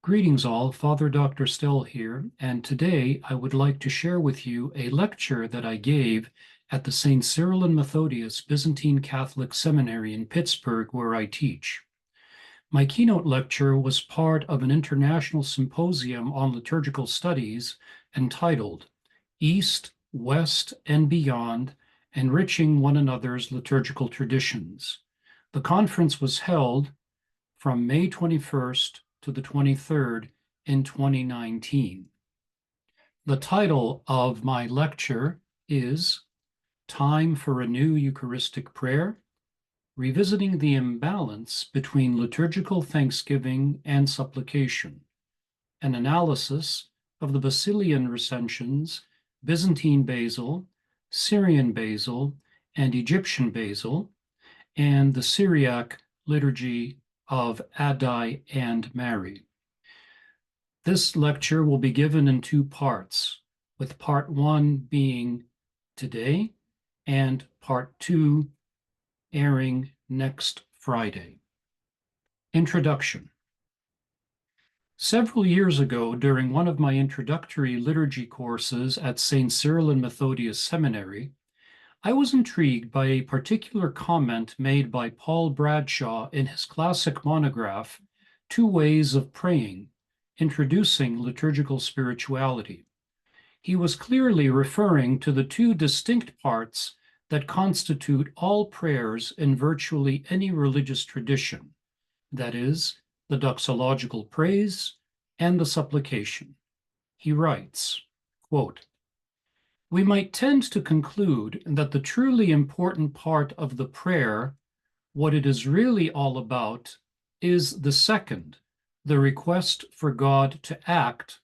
Greetings all, Father Dr. Stell here, and today I would like to share with you a lecture that I gave at the St. Cyril and Methodius Byzantine Catholic Seminary in Pittsburgh, where I teach. My keynote lecture was part of an international symposium on liturgical studies entitled East, West, and Beyond, Enriching One Another's Liturgical Traditions. The conference was held from May 21st to the 23rd in 2019. The title of my lecture is Time for a New Eucharistic Prayer, Revisiting the Imbalance Between Liturgical Thanksgiving and Supplication, an analysis of the Basilian Recensions, Byzantine Basil, Syrian Basil, and Egyptian Basil, and the Syriac liturgy of Addai and Mary. This lecture will be given in two parts, with part one being today and part two airing next Friday. Introduction. Several years ago, during one of my introductory liturgy courses at St. Cyril and Methodius Seminary, I was intrigued by a particular comment made by Paul Bradshaw in his classic monograph, Two Ways of Praying, Introducing Liturgical Spirituality. He was clearly referring to the two distinct parts that constitute all prayers in virtually any religious tradition, that is, the doxological praise and the supplication. He writes, quote, "We might tend to conclude that the truly important part of the prayer, what it is really all about, is the second, the request for God to act,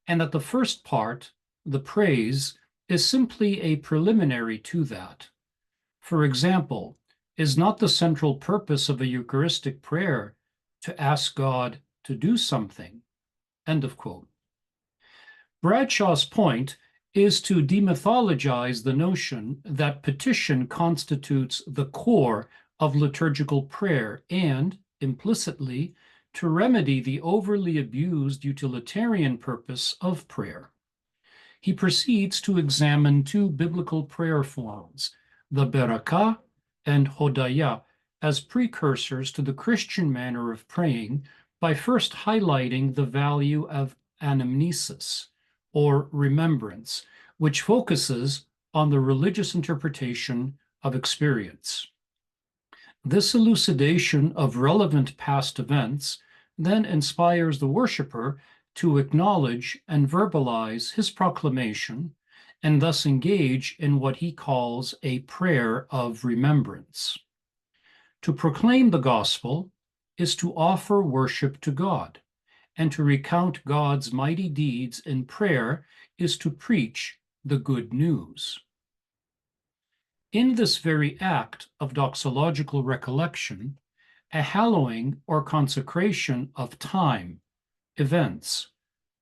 and that the first part, the praise, is simply a preliminary to that. For example, is not the central purpose of a Eucharistic prayer to ask God to do something?" End of quote. Bradshaw's point is to demythologize the notion that petition constitutes the core of liturgical prayer and, implicitly, to remedy the overly abused utilitarian purpose of prayer. He proceeds to examine two biblical prayer forms, the Berakah and Hodayah, as precursors to the Christian manner of praying by first highlighting the value of anamnesis, or remembrance, which focuses on the religious interpretation of experience. This elucidation of relevant past events then inspires the worshiper to acknowledge and verbalize his proclamation and thus engage in what he calls a prayer of remembrance. To proclaim the gospel is to offer worship to God, and to recount God's mighty deeds in prayer is to preach the good news. In this very act of doxological recollection, a hallowing or consecration of time, events,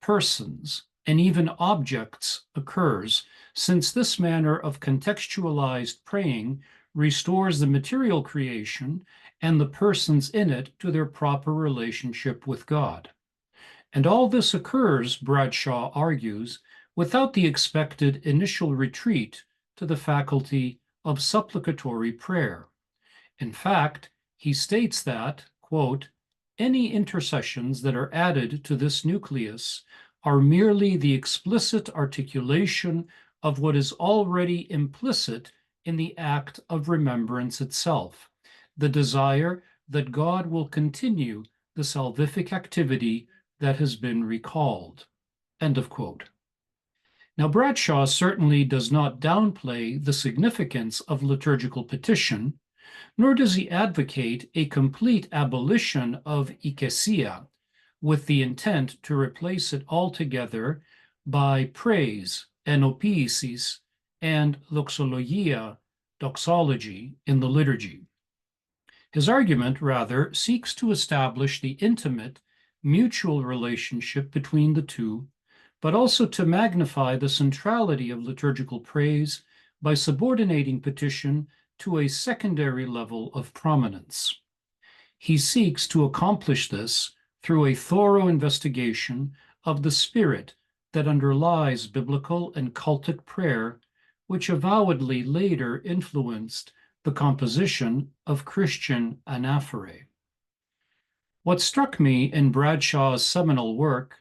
persons, and even objects occurs, since this manner of contextualized praying restores the material creation and the persons in it to their proper relationship with God. And all this occurs, Bradshaw argues, without the expected initial retreat to the faculty of supplicatory prayer. In fact, he states that, quote, "Any intercessions that are added to this nucleus are merely the explicit articulation of what is already implicit in the act of remembrance itself, the desire that God will continue the salvific activity that has been recalled." End of quote. Now, Bradshaw certainly does not downplay the significance of liturgical petition, nor does he advocate a complete abolition of eikesia, with the intent to replace it altogether by praise, enopiesis, and doxologia, doxology, in the liturgy. His argument, rather, seeks to establish the intimate, mutual relationship between the two, but also to magnify the centrality of liturgical praise by subordinating petition to a secondary level of prominence. He seeks to accomplish this through a thorough investigation of the spirit that underlies biblical and cultic prayer, which avowedly later influenced the composition of Christian anaphorae. What struck me in Bradshaw's seminal work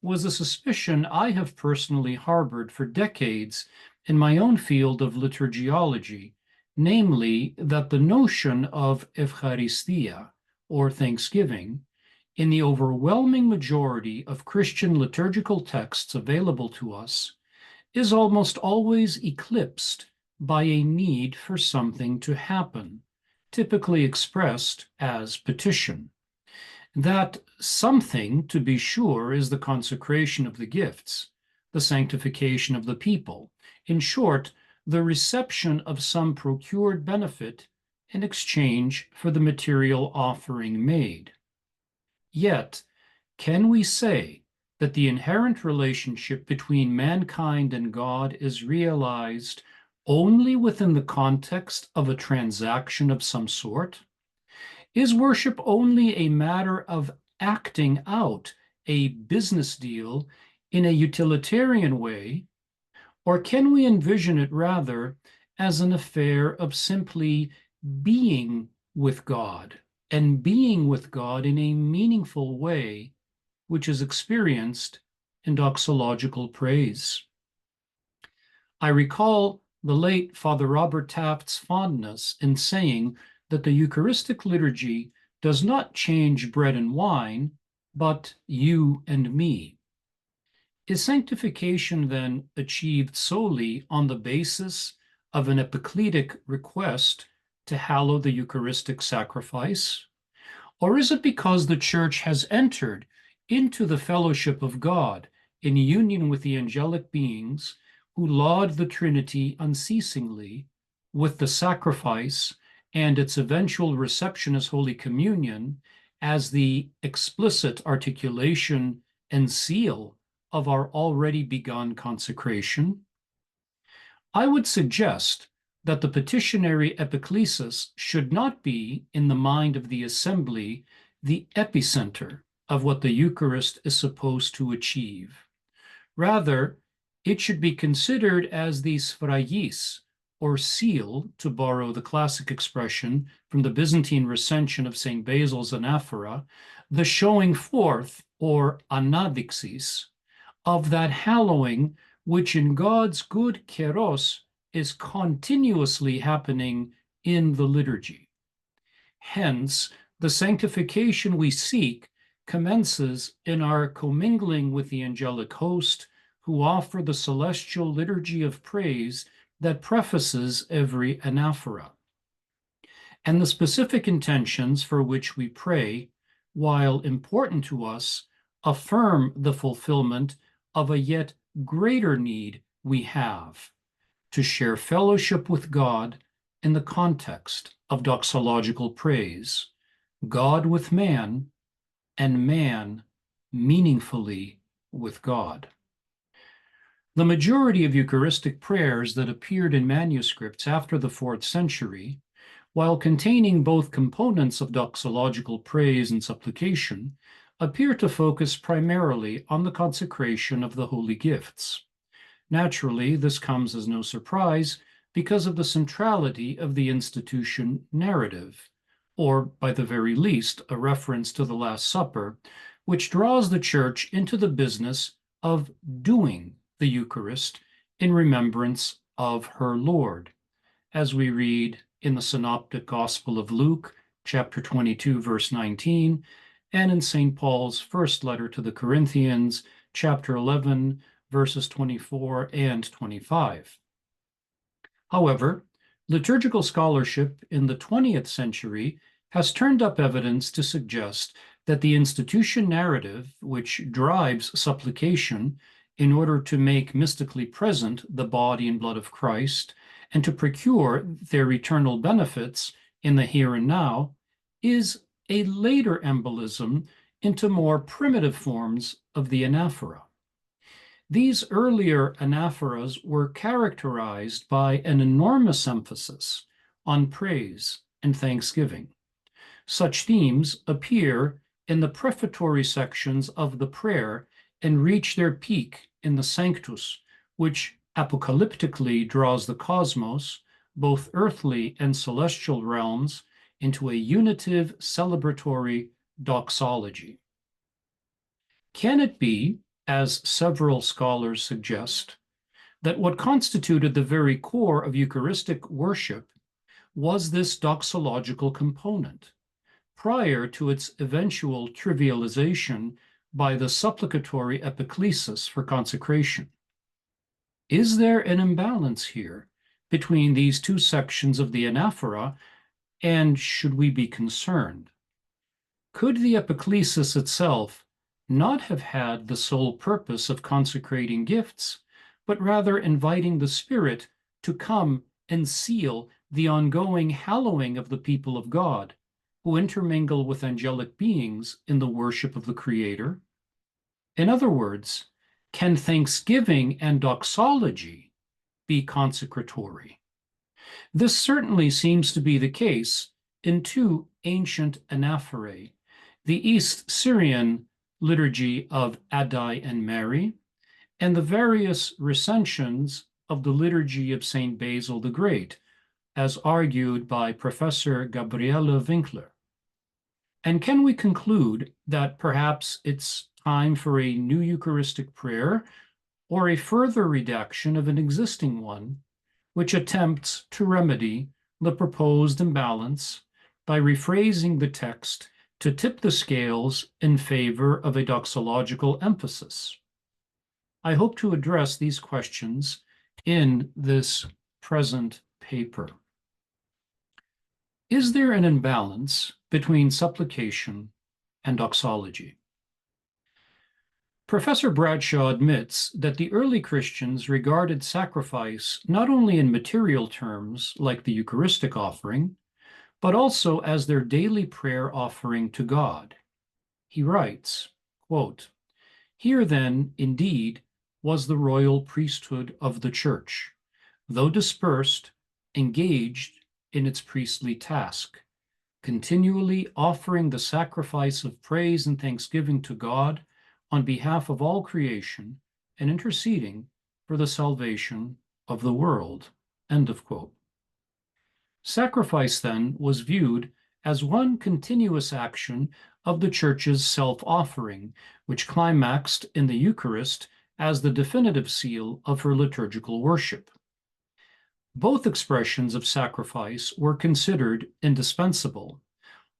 was a suspicion I have personally harbored for decades in my own field of liturgiology, namely that the notion of Eucharistia, or thanksgiving, in the overwhelming majority of Christian liturgical texts available to us, is almost always eclipsed by a need for something to happen, typically expressed as petition. That something, to be sure, is the consecration of the gifts, the sanctification of the people, in short, the reception of some procured benefit in exchange for the material offering made. Yet, can we say that the inherent relationship between mankind and God is realized only within the context of a transaction of some sort? Is worship only a matter of acting out a business deal in a utilitarian way, or can we envision it rather as an affair of simply being with God, and being with God in a meaningful way, which is experienced in doxological praise? I recall the late Father Robert Taft's fondness in saying that the Eucharistic liturgy does not change bread and wine, but you and me. Is sanctification then achieved solely on the basis of an epikletic request to hallow the Eucharistic sacrifice? Or is it because the Church has entered into the fellowship of God in union with the angelic beings who laud the Trinity unceasingly, with the sacrifice and its eventual reception as Holy Communion as the explicit articulation and seal of our already begun consecration? I would suggest that the petitionary epiklesis should not be, in the mind of the assembly, the epicenter of what the Eucharist is supposed to achieve. Rather, it should be considered as the sphragis, or seal, to borrow the classic expression from the Byzantine recension of St. Basil's anaphora, the showing forth, or anadixis, of that hallowing which in God's good keros is continuously happening in the liturgy. Hence, the sanctification we seek commences in our commingling with the angelic host, who offer the celestial liturgy of praise that prefaces every anaphora. And the specific intentions for which we pray, while important to us, affirm the fulfillment of a yet greater need we have to share fellowship with God in the context of doxological praise, God with man, and man meaningfully with God. The majority of Eucharistic prayers that appeared in manuscripts after the 4th century, while containing both components of doxological praise and supplication, appear to focus primarily on the consecration of the holy gifts. Naturally, this comes as no surprise because of the centrality of the institution narrative, or by the very least, a reference to the Last Supper, which draws the Church into the business of doing the Eucharist in remembrance of her Lord, as we read in the Synoptic Gospel of Luke, chapter 22, verse 19, and in St. Paul's first letter to the Corinthians, chapter 11, verses 24 and 25. However, liturgical scholarship in the 20th century has turned up evidence to suggest that the institution narrative, which drives supplication in order to make mystically present the body and blood of Christ and to procure their eternal benefits in the here and now, is a later embolism into more primitive forms of the anaphora. These earlier anaphoras were characterized by an enormous emphasis on praise and thanksgiving. Such themes appear in the prefatory sections of the prayer and reach their peak in the Sanctus, which apocalyptically draws the cosmos, both earthly and celestial realms, into a unitive celebratory doxology. Can it be, as several scholars suggest, that what constituted the very core of Eucharistic worship was this doxological component, prior to its eventual trivialization by the supplicatory epiklesis for consecration? Is there an imbalance here between these two sections of the anaphora, and should we be concerned? Could the epiklesis itself not have had the sole purpose of consecrating gifts, but rather inviting the Spirit to come and seal the ongoing hallowing of the people of God, who intermingle with angelic beings in the worship of the Creator? In other words, can thanksgiving and doxology be consecratory? This certainly seems to be the case in two ancient anaphorae, the East Syrian liturgy of Addai and Mary, and the various recensions of the liturgy of Saint Basil the Great, as argued by Professor Gabriele Winkler. And can we conclude that perhaps it's time for a new Eucharistic prayer or a further redaction of an existing one, which attempts to remedy the proposed imbalance by rephrasing the text to tip the scales in favor of a doxological emphasis? I hope to address these questions in this present paper. Is there an imbalance between supplication and doxology? Professor Bradshaw admits that the early Christians regarded sacrifice not only in material terms, like the Eucharistic offering, but also as their daily prayer offering to God. He writes, quote, "Here then, indeed, was the royal priesthood of the Church, though dispersed, engaged in its priestly task, continually offering the sacrifice of praise and thanksgiving to God on behalf of all creation and interceding for the salvation of the world." End of quote. Sacrifice, then, was viewed as one continuous action of the Church's self-offering, which climaxed in the Eucharist as the definitive seal of her liturgical worship. Both expressions of sacrifice were considered indispensable,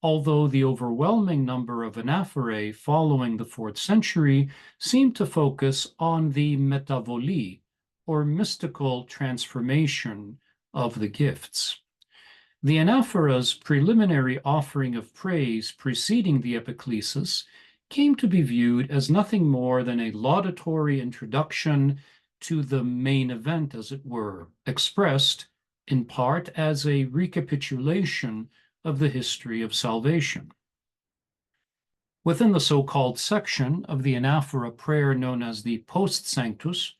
although the overwhelming number of anaphorae following the 4th century seemed to focus on the metavolie, or mystical transformation of the gifts. The anaphora's preliminary offering of praise preceding the epiklesis came to be viewed as nothing more than a laudatory introduction to the main event, as it were, expressed in part as a recapitulation of the history of salvation. Within the so-called section of the anaphora prayer known as the Post Sanctus,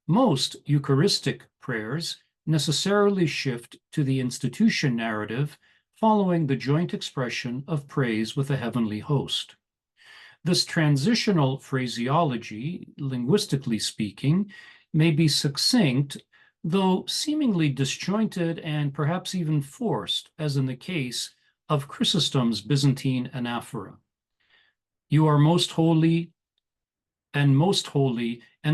most Eucharistic prayers necessarily shift to the institution narrative following the joint expression of praise with the heavenly host. This transitional phraseology, linguistically speaking, may be succinct, though seemingly disjointed and perhaps even forced, as in the case of Chrysostom's Byzantine anaphora. "You are most holy, and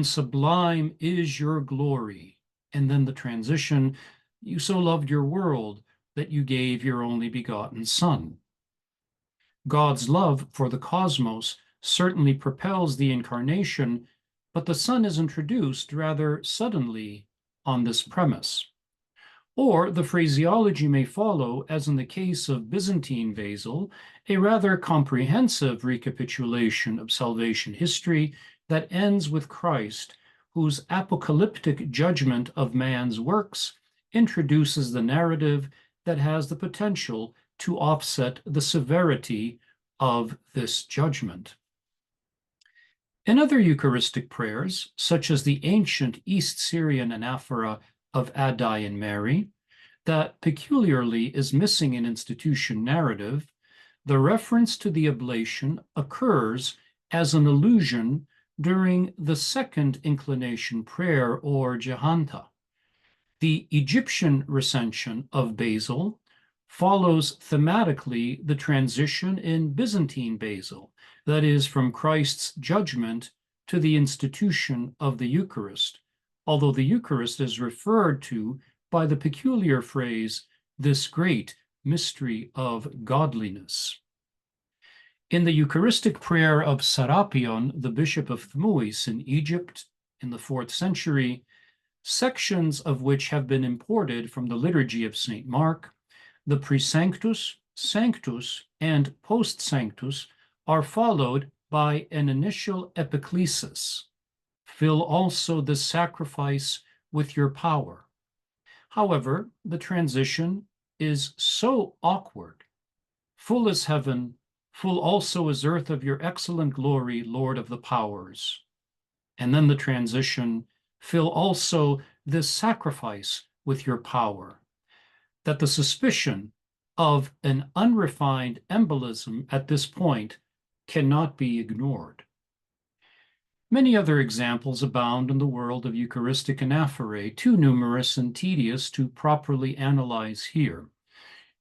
sublime is your glory." And then the transition, "You so loved your world that you gave your only begotten Son." God's love for the cosmos certainly propels the incarnation, but the Son is introduced rather suddenly on this premise. Or the phraseology may follow, as in the case of Byzantine Basil, a rather comprehensive recapitulation of salvation history that ends with Christ, whose apocalyptic judgment of man's works introduces the narrative that has the potential to offset the severity of this judgment. In other Eucharistic prayers, such as the ancient East Syrian anaphora of Addai and Mary, that peculiarly is missing an institution narrative, the reference to the oblation occurs as an allusion during the second inclination prayer, or Jehanta. The Egyptian recension of Basil follows thematically the transition in Byzantine Basil, that is, from Christ's judgment to the institution of the Eucharist, although the Eucharist is referred to by the peculiar phrase, this great mystery of godliness. In the Eucharistic prayer of Serapion, the bishop of Thmuis in Egypt in the 4th century, sections of which have been imported from the liturgy of St. Mark, the presanctus, sanctus, and post-sanctus are followed by an initial epiklesis. Fill also the sacrifice with your power. However, the transition is so awkward. Full is heaven, full also is earth of your excellent glory, Lord of the powers. And then the transition, fill also this sacrifice with your power, that the suspicion of an unrefined embolism at this point cannot be ignored. Many other examples abound in the world of Eucharistic anaphorae, too numerous and tedious to properly analyze here.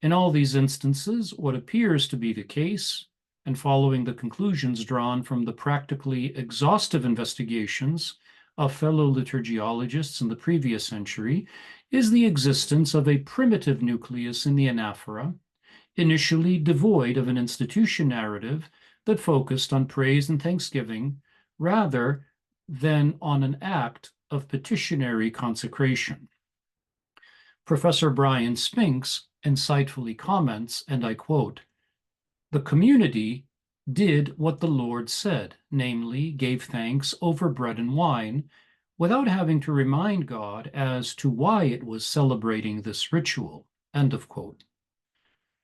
In all these instances, what appears to be the case, and following the conclusions drawn from the practically exhaustive investigations of fellow liturgiologists in the previous century, is the existence of a primitive nucleus in the anaphora, initially devoid of an institution narrative that focused on praise and thanksgiving rather than on an act of petitionary consecration. Professor Brian Spinks insightfully comments, and I quote, "The community did what the Lord said, namely, gave thanks over bread and wine, without having to remind God as to why it was celebrating this ritual." End of quote.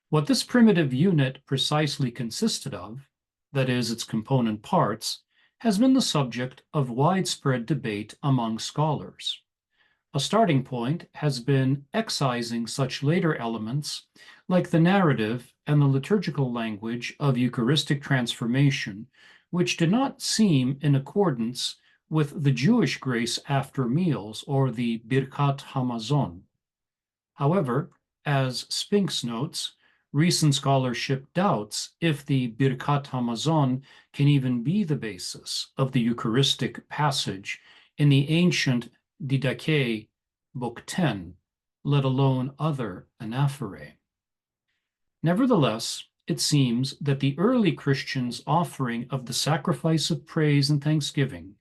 What this primitive unit precisely consisted of, that is, its component parts, has been the subject of widespread debate among scholars. A starting point has been excising such later elements, like the narrative and the liturgical language of Eucharistic transformation, which did not seem in accordance with the Jewish grace after meals, or the Birkat Hamazon. However, as Spinks notes, recent scholarship doubts if the Birkat Hamazon can even be the basis of the Eucharistic passage in the ancient Didache, Book 10, let alone other anaphorae. Nevertheless, it seems that the early Christians' offering of the sacrifice of praise and thanksgiving,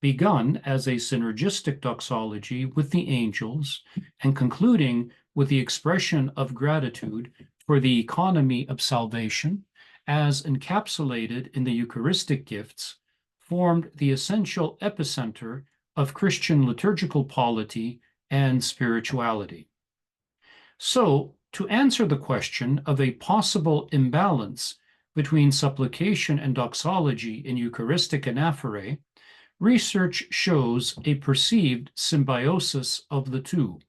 begun as a synergistic doxology with the angels and concluding with the expression of gratitude for the economy of salvation, as encapsulated in the Eucharistic gifts, formed the essential epicenter of Christian liturgical polity and spirituality. So, to answer the question of a possible imbalance between supplication and doxology in Eucharistic anaphorae, research shows a perceived symbiosis of the two,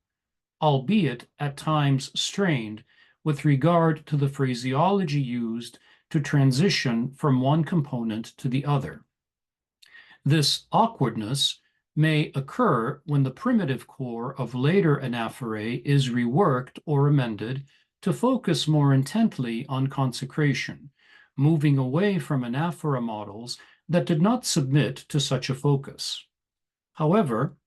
albeit at times strained with regard to the phraseology used to transition from one component to the other. This awkwardness may occur when the primitive core of later anaphorae is reworked or amended to focus more intently on consecration, moving away from anaphora models that did not submit to such a focus. However,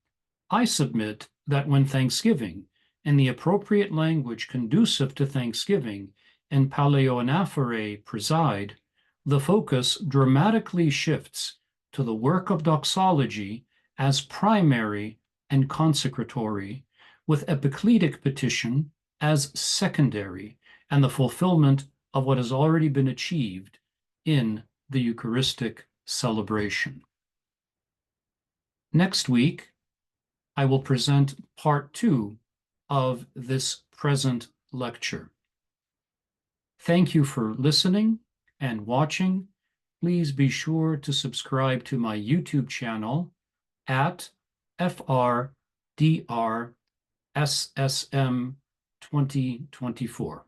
I submit that when thanksgiving and the appropriate language conducive to thanksgiving and paleoanaphorae preside, the focus dramatically shifts to the work of doxology as primary and consecratory, with epikletic petition as secondary, and the fulfillment of what has already been achieved in the Eucharistic celebration. Next week, I will present part 2 of this present lecture. Thank you for listening and watching. Please be sure to subscribe to my YouTube channel at FRDRSSM 2024.